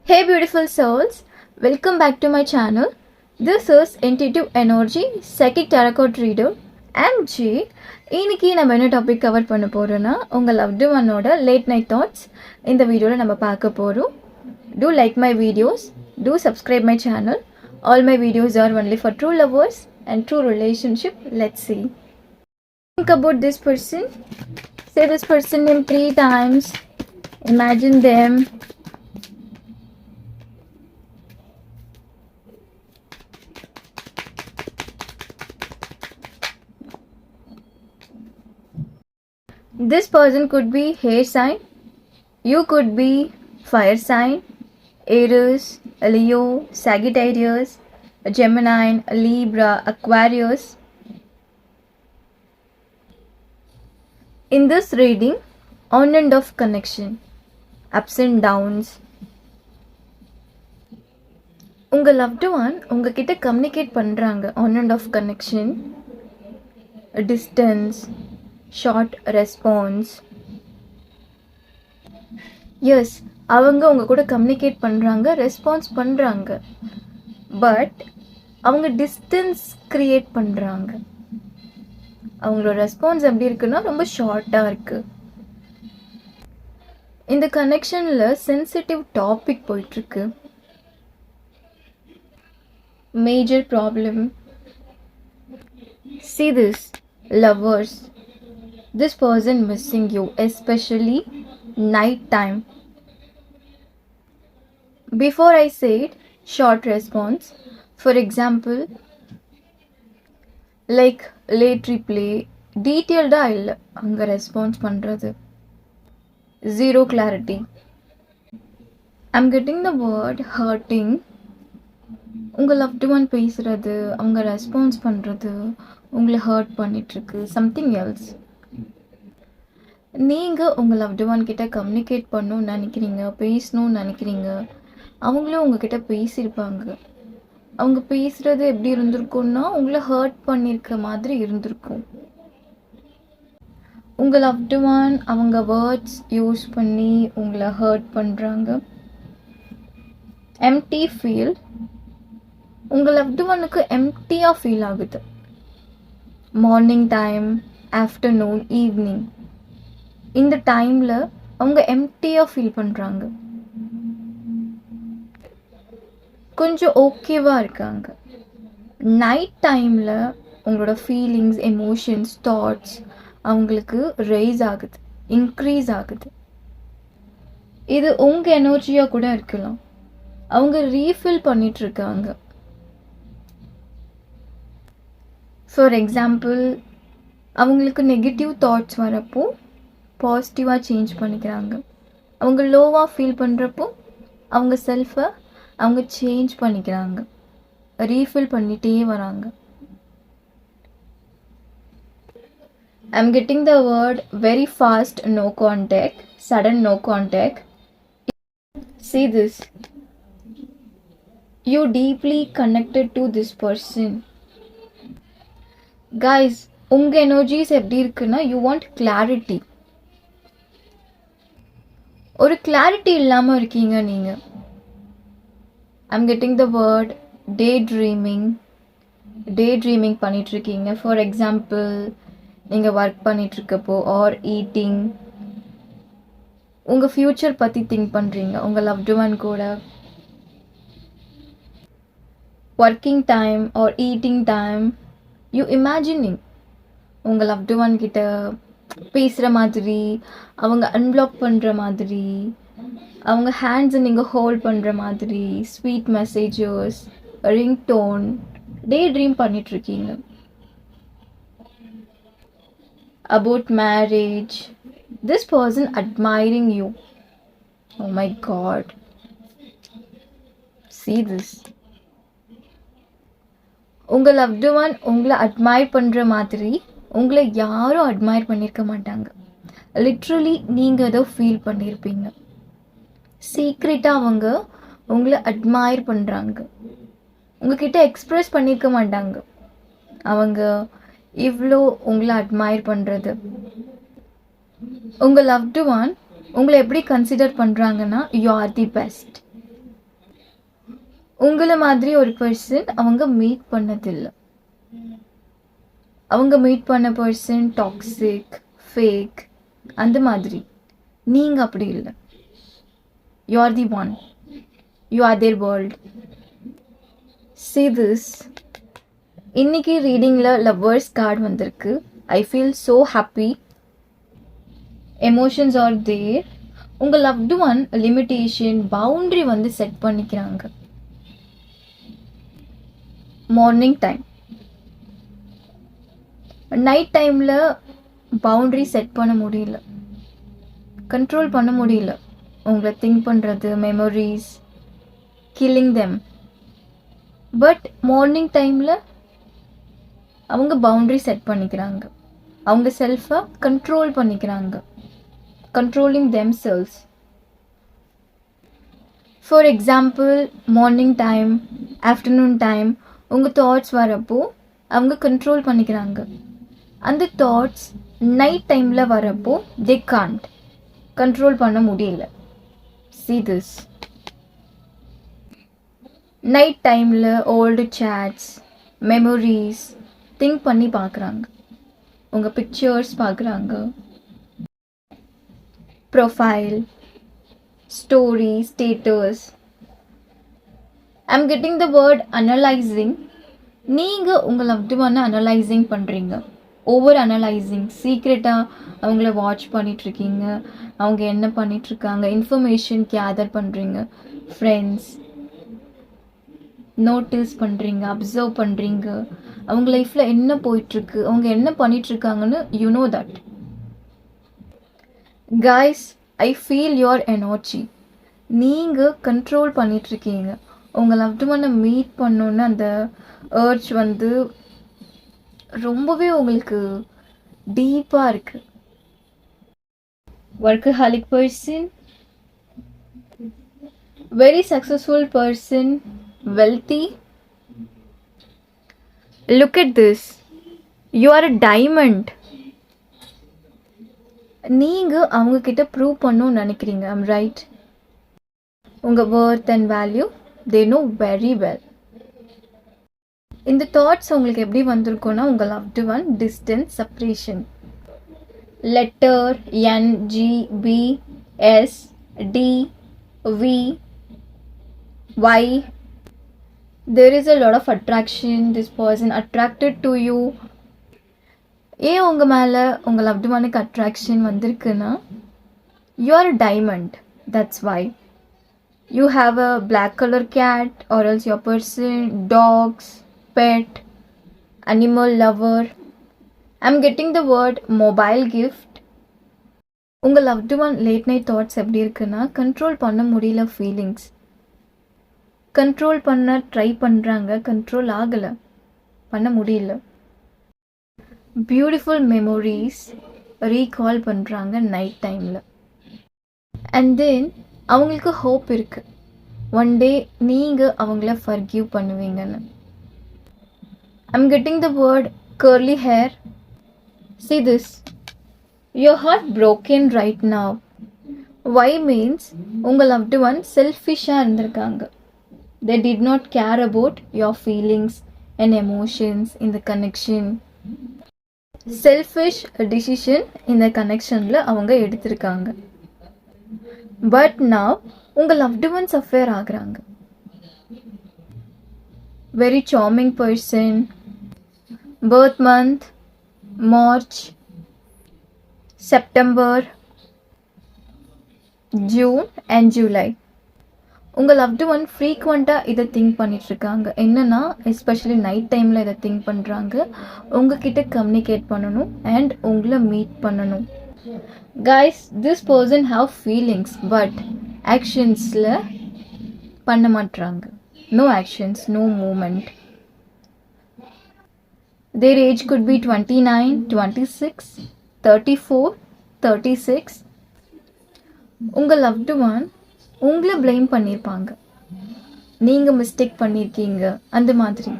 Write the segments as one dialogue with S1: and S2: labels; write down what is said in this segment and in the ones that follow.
S1: Hey beautiful souls, welcome back to my channel. This is Intuitive Energy Psychic Tarot Card Reader. I'm Jay. இன்னைக்கு நம்ம என்ன topic cover பண்ண போறோம்னா உங்க loved ஒன்னோட லேட் நைட் தாட்ஸ் இந்த வீடியோல நம்ம பார்க்க போறோம். Do like my videos, do subscribe my channel. All my videos are only for true lovers and true relationship. Let's see. Think about this person. Say this person name 3 times. Imagine them. This person could be air sign, you could be fire sign, Aries, Leo, Sagittarius, Gemini, Libra, Aquarius. In this reading, on and off connection, ups and downs. உங்க loved one உங்ககிட்ட communicate பண்றாங்க on and off connection, distance, short response. Yes, அவங்க உங்க கூட communicate பண்ணுறாங்க, response பண்ணுறாங்க, but அவங்க distance create பண்ணுறாங்க. அவங்களோட ரெஸ்பான்ஸ் எப்படி இருக்குன்னா ரொம்ப ஷார்ட்டாக இருக்குது. இந்த கனெக்ஷனில் சென்சிட்டிவ் டாபிக் போயிட்டுருக்கு. Major problem. See this, lovers. This person missing you, especially night time. Before I said short response, for example, like late replay, detailed இல்ல அங்க ரெஸ்பான்ஸ் பண்றது, zero clarity. I'm getting the word hurting. உங்க loved one பேசுறது, அவங்க response பண்றது உங்களை hurt பண்ணிட்டு இருக்கு, something else. நீங்கள் உங்கள் லவ்டு ஒன் கிட்ட கம்யூனிகேட் பண்ணணும்னு நினைக்கிறீங்க, பேசணும்னு நினைக்கிறீங்க, அவங்களும் உங்ககிட்ட பேசியிருப்பாங்க. அவங்க பேசுகிறது எப்படி இருந்திருக்கும்னா உங்களை ஹர்ட் பண்ணியிருக்க மாதிரி இருந்திருக்கும். உங்கள் லவ்டு ஒன் அவங்க வேர்ட்ஸ் யூஸ் பண்ணி உங்களை ஹர்ட் பண்ணுறாங்க. Empty feel. உங்கள் லவ்டு ஒன்னுக்கு எம்டியாக ஃபீல் ஆகுது. மார்னிங் டைம், ஆஃப்டர்நூன், ஈவினிங், இந்த டைமில் அவங்க எம்டியாக ஃபீல் பண்ணுறாங்க. கொஞ்சம் ஓகேவாக இருக்காங்க. நைட் டைமில் உங்களோட ஃபீலிங்ஸ், எமோஷன்ஸ், தாட்ஸ் அவங்களுக்கு ரைஸ் ஆகுது, இன்க்ரீஸ் ஆகுது. இது உங்கள் எனர்ஜியாக கூட இருக்கலாம். அவங்க ரீஃபில் பண்ணிகிட்ருக்காங்க. ஃபார் எக்ஸாம்பிள், அவங்களுக்கு நெகட்டிவ் தாட்ஸ் வரப்போ பாசிட்டிவாக சேஞ்ச் பண்ணிக்கிறாங்க. அவங்க லோவாக ஃபீல் பண்ணுறப்போ அவங்க செல்ஃபை அவங்க சேஞ்ச் பண்ணிக்கிறாங்க, ரீஃபில் பண்ணிகிட்டே வராங்க. I'm getting the word very fast no contact, sudden no contact. See this, you deeply connected to this person. Guys, உங்கள் எனர்ஜிஸ் எப்படி இருக்குன்னா யூ வாண்ட் கிளாரிட்டி. ஒரு கிளாரிட்டி இல்லாமல் இருக்கீங்க நீங்கள். I'm getting the word daydreaming. Daydreaming பண்ணிகிட்ருக்கீங்க. For example, நீங்கள் work பண்ணிகிட்ருக்கப்போ ஆர் ஈட்டிங், உங்கள் ஃப்யூச்சர் பற்றி திங்க் பண்ணுறீங்க உங்கள் லவ்டு ஒன் கூட. Working time or eating time, you imagining உங்கள் லவ்டு ஒன் கிட்ட பேசுகிற மாதிரி, அவங்க அன்பிளாக் பண்ணுற மாதிரி, அவங்க ஹேண்ட்ஸை நீங்கள் ஹோல்ட் பண்ணுற மாதிரி, sweet messages, ringtone, daydream பண்ணிகிட்ருக்கீங்க. About marriage, this person admiring you. Oh my God, see this. உங்கள் லவ்டு ஒன் உங்களை அட்மைர் பண்ணுற மாதிரி உங்களை யாரும் அட்மைர் பண்ணியிருக்க மாட்டாங்க. லிட்ரலி நீங்கள் ஏதோ ஃபீல் பண்ணியிருப்பீங்க. சீக்ரெட்டாக அவங்க உங்களை அட்மைர் பண்ணுறாங்க. உங்ககிட்ட எக்ஸ்ப்ரெஸ் பண்ணியிருக்க மாட்டாங்க அவங்க இவ்வளோ உங்களை அட்மைர் பண்ணுறது. உங்கள் லவ்டு ஒன் உங்களை எப்படி கன்சிடர் பண்ணுறாங்கன்னா யூ ஆர் தி பெஸ்ட். உங்களை மாதிரி ஒரு பர்சன் அவங்க மீட் பண்ணதில்லை. அவங்க மீட் பண்ண பர்சன் டாக்ஸிக், ஃபேக், அந்த மாதிரி. நீங்கள் அப்படி இல்லை. You are the one. You are their world. See this. இன்னைக்கு ரீடிங்கில் லவ்வர்ஸ் கார்டு வந்திருக்கு. I feel so happy. Emotions are there. உங்கள் லவ்டு ஒன் லிமிட்டேஷன், பவுண்ட்ரி வந்து செட் பண்ணிக்கிறாங்க. மார்னிங் டைம், நைட் டைமில் பவுண்ட்ரி செட் பண்ண முடியல, கண்ட்ரோல் பண்ண முடியல. உங்களை திங்க் பண்ணுறது, memories, killing them. But morning டைமில் அவங்க பவுண்ட்ரி செட் பண்ணிக்கிறாங்க. அவங்க செல்ஃபை கண்ட்ரோல் பண்ணிக்கிறாங்க. Controlling themselves. For example, morning time, afternoon time உங்கள் தாட்ஸ் வரப்போ அவங்க கண்ட்ரோல் பண்ணிக்கிறாங்க. அந்த தாட்ஸ் நைட் டைமில் வரப்போ தே காண்ட் கண்ட்ரோல் பண்ண முடியல. See this. நைட் டைமில் ஓல்டு சேட்ஸ், மெமரிஸ் திங்க் பண்ணி பார்க்குறாங்க. உங்கள் பிக்சர்ஸ் பார்க்குறாங்க, profile, story, status. I'm getting the word analysing. நீங்கள் உங்கள் லவ்டு ஒன்னை அனலைசிங் பண்ணுறீங்க. Over analysing. சீக்ரெட்டாக அவங்கள வாட்ச் பண்ணிகிட்ருக்கீங்க. அவங்க என்ன பண்ணிகிட்ருக்காங்க, இன்ஃபர்மேஷன் கேதர் பண்ணுறீங்க. ஃப்ரெண்ட்ஸ் நோட்டீஸ் பண்ணுறீங்க, அப்சர்வ் பண்ணுறீங்க. அவங்க லைஃப்பில் என்ன போயிட்டுருக்கு, அவங்க என்ன பண்ணிகிட்ருக்காங்கன்னு you know that. Guys, I feel your energy. நீங்கள் கண்ட்ரோல் பண்ணிகிட்ருக்கீங்க. உங்கள் லவ்டு ஒன்னை மீட் பண்ணோன்னு அந்த ஏர்ஜ் வந்து ரொம்பவே உங்களுக்கு டீப்பாக இருக்குது. workaholic person, very successful person, wealthy. Look at this. You are a diamond. நீங்கள் அவங்கக்கிட்ட ப்ரூவ் பண்ணணும்னு நினைக்கிறீங்க. I'm right. உங்கள் worth and value they know very well. இந்த தாட்ஸ் உங்களுக்கு எப்படி வந்திருக்குன்னா, உங்கள் loved one distance, separation. Letter NGBSDVY. There is a lot of attraction. This person attracted to you. ஏன் உங்கள் மேலே உங்கள் லவ்டு ஒனுக்கு அட்ராக்ஷன் வந்திருக்குன்னா, you are a diamond. That's why. You have a black color cat, or else your person, dogs, pet, animal lover. I'm getting the word mobile gift. உங்கள் loved one late night thoughts எப்படி இருக்குன்னா, control பண்ண முடியல feelings. Control பண்ண try பண்ணுறாங்க, control ஆகலை, பண்ண முடியல. பியூட்டிஃபுல் மெமரிஸ் ரீகால் பண்ணுறாங்க நைட் டைமில். அண்ட் தென் அவங்களுக்கு ஹோப் இருக்குது, ஒன் டே நீங்கள் அவங்கள ஃபர்கிவ் பண்ணுவீங்கன்னு. I'm getting the word curly hair. See this. Your heart broken right now. Why means உங்கள் loved one செல்ஃபிஷாக இருந்திருக்காங்க. They did not care about your feelings and emotions in the connection. Selfish decision இந்த கனெக்ஷனில் அவங்க எடுத்திருக்காங்க. But now உங்கள் loved ones affair ஆகுறாங்க. Very charming person. Birth month March, September, June and July. உங்கள் loved one ஃப்ரீக்வெண்ட்டாக இதை think பண்ணிகிட்ருக்காங்க. என்னென்னா, எஸ்பெஷலி நைட் டைமில் இதை திங்க் பண்ணுறாங்க. உங்ககிட்ட கம்யூனிகேட் பண்ணணும் அண்ட் உங்களை மீட் பண்ணணும். Guys, this person have feelings, but ஆக்ஷன்ஸில் பண்ண மாட்டுறாங்க. No actions, no moment. Their age could be 29, 26, 34, 36. உங்கள் லவ்டு ஒன் உங்களை ப்ளேம் பண்ணியிருப்பாங்க. நீங்கள் மிஸ்டேக் பண்ணியிருக்கீங்க அந்த மாதிரி.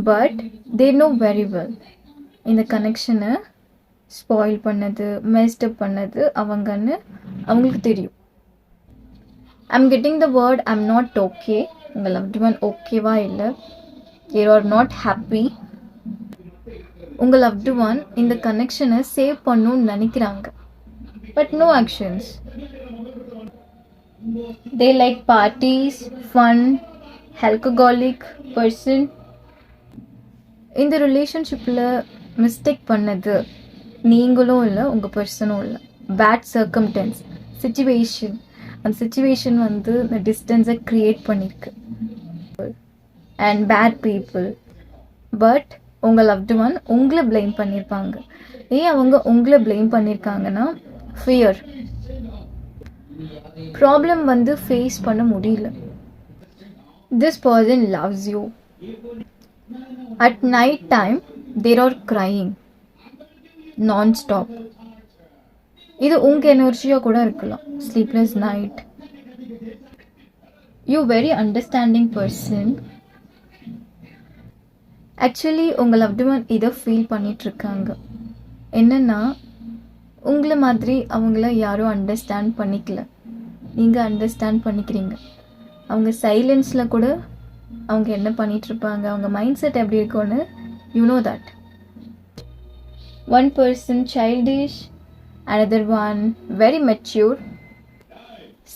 S1: But they know very well இந்த கனெக்ஷனை ஸ்பாயில் பண்ணது, மெஸ்டப் பண்ணது அவங்கன்னு அவங்களுக்கு தெரியும். I'm getting the word I'm not okay. உங்கள் loved one ஓகேவா இல்லை, you are not happy. உங்கள் loved one இந்த கனெக்ஷனை சேவ் பண்ணணும்னு நினைக்கிறாங்க, but no actions. They like parties, fun, alcoholic person. இந்த ரிலேஷன்ஷிப்பில் மிஸ்டேக் பண்ணது நீங்களும் இல்லை, உங்கள் பர்சனும் இல்லை. பேட் சர்க்கம்டன்ஸ், சிச்சுவேஷன், அந்த சிச்சுவேஷன் வந்து இந்த டிஸ்டன்ஸை க்ரியேட் பண்ணியிருக்கு. And bad people. பட் உங்கள் லவ்டு ஒன் உங்களை ப்ளேம் பண்ணியிருப்பாங்க. ஏன் அவங்க உங்களை ப்ளேம் பண்ணியிருக்காங்கன்னா, ஃபியர். ப்ராப்ளம் வந்து ஃபேஸ் பண்ண முடியல. This person loves you. At night time they are crying non-stop. இது உங்கள் எனர்ஜியாக கூட இருக்கலாம். Sleepless night. You very understanding person. Actually உங்கள் லவ்டு ஒன் இதை ஃபீல் பண்ணிகிட்ருக்காங்க. என்னென்னா, உங்களை மாதிரி அவங்கள யாரும் அண்டர்ஸ்டாண்ட் பண்ணிக்கல, நீங்கள் அண்டர்ஸ்டாண்ட் பண்ணிக்கிறீங்க. அவங்க சைலன்ஸில் கூட அவங்க என்ன பண்ணிகிட்ருப்பாங்க, அவங்க மைண்ட் செட் எப்படி இருக்கும்னு you know that. One person childish, another one very mature.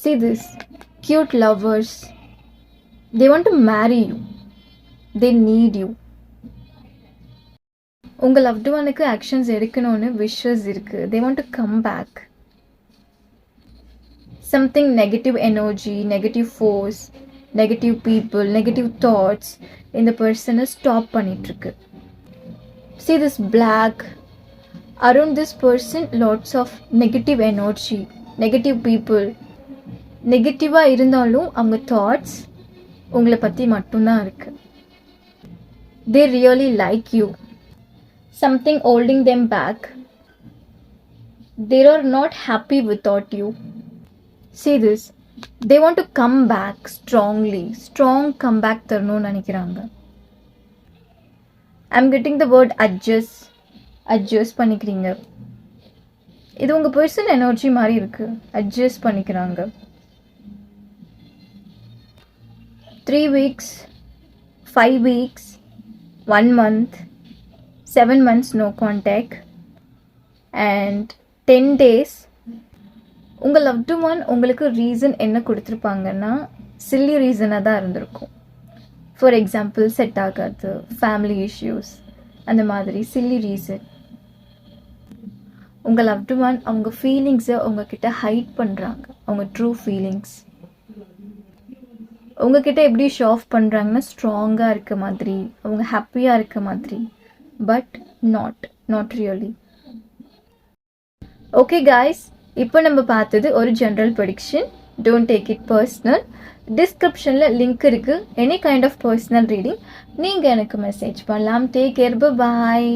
S1: See this, cute lovers. They want to marry you. They need you. உங்கள் லவ்டு ஒனுக்கு ஆக்ஷன்ஸ் எடுக்கணும்னு விஷஸ் இருக்குது. They want to come back. Something negative energy, negative force, negative people, negative thoughts இந்த பர்சனை stop பண்ணிகிட்ருக்கு. See this black. Around this person lots of negative energy, negative people. நெகட்டிவாக இருந்தாலும் அவங்க thoughts உங்களை பற்றி மட்டும்தான் இருக்குது. They really like you. Something holding them back. They are not happy without you. See this. They want to come back strongly. Strong comeback தரணும்னு நினைக்கிறாங்க. I'm getting the word adjust. Adjust பண்ணிக்கிறீங்க. இது உங்கள் person energy மாதிரி இருக்குது. Adjust பண்ணிக்கிறாங்க. 3 weeks, 5 weeks, 1 month, 7 months no contact and 10 days. உங்கள் loved one உங்களுக்கு ரீசன் என்ன கொடுத்துருப்பாங்கன்னா, சில்லி ரீசனாக தான் இருந்திருக்கும். ஃபார் எக்ஸாம்பிள், செட் ஆகாது, ஃபேமிலி இஷ்யூஸ், அந்த மாதிரி சில்லி ரீசன். உங்கள் லவ்டு ஒன் அவங்க ஃபீலிங்ஸை உங்ககிட்ட ஹைட் பண்ணுறாங்க. அவங்க ட்ரூ ஃபீலிங்ஸ் உங்ககிட்ட எப்படி ஷோ ஆஃப் பண்ணுறாங்கன்னா, ஸ்ட்ராங்காக இருக்க மாதிரி, அவங்க ஹாப்பியாக இருக்க மாதிரி, but not really. Okay guys, இப்போ நம்ம பார்த்தது ஒரு general prediction. Don't take it personal. டிஸ்கிரிப்ஷனில் லிங்க் இருக்குது. Any kind of personal reading நீங்கள் எனக்கு மெசேஜ் பண்ணலாம். டேக் கேர், பாய்.